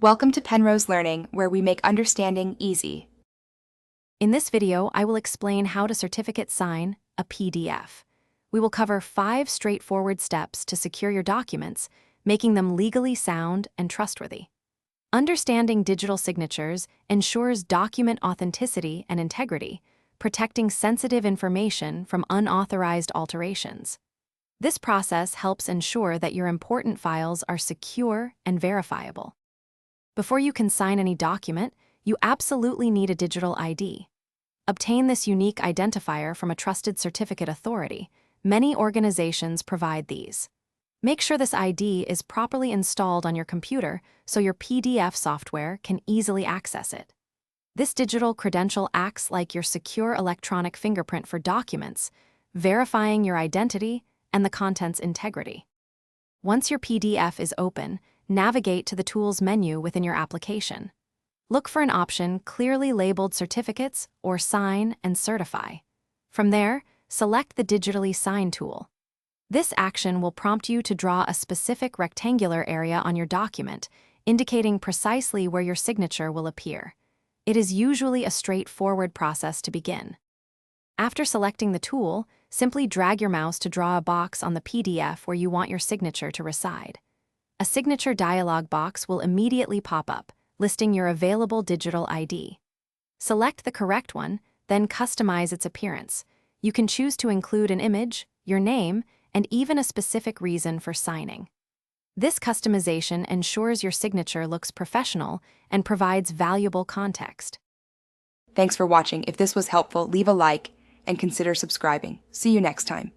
Welcome to Penrose Learning, where we make understanding easy. In this video, I will explain how to certificate sign a PDF. We will cover 5 straightforward steps to secure your documents, making them legally sound and trustworthy. Understanding digital signatures ensures document authenticity and integrity, protecting sensitive information from unauthorized alterations. This process helps ensure that your important files are secure and verifiable. Before you can sign any document, you absolutely need a digital ID. Obtain this unique identifier from a trusted certificate authority. Many organizations provide these. Make sure this ID is properly installed on your computer so your PDF software can easily access it. This digital credential acts like your secure electronic fingerprint for documents, verifying your identity and the content's integrity. Once your PDF is open, navigate to the Tools menu within your application. Look for an option clearly labeled Certificates or Sign and Certify. From there, select the Digitally Sign tool. This action will prompt you to draw a specific rectangular area on your document, indicating precisely where your signature will appear. It is usually a straightforward process to begin. After selecting the tool, simply drag your mouse to draw a box on the PDF where you want your signature to reside. A signature dialog box will immediately pop up, listing your available digital ID. Select the correct one, then customize its appearance. You can choose to include an image, your name, and even a specific reason for signing. This customization ensures your signature looks professional and provides valuable context. Thanks for watching. If this was helpful, leave a like and consider subscribing. See you next time.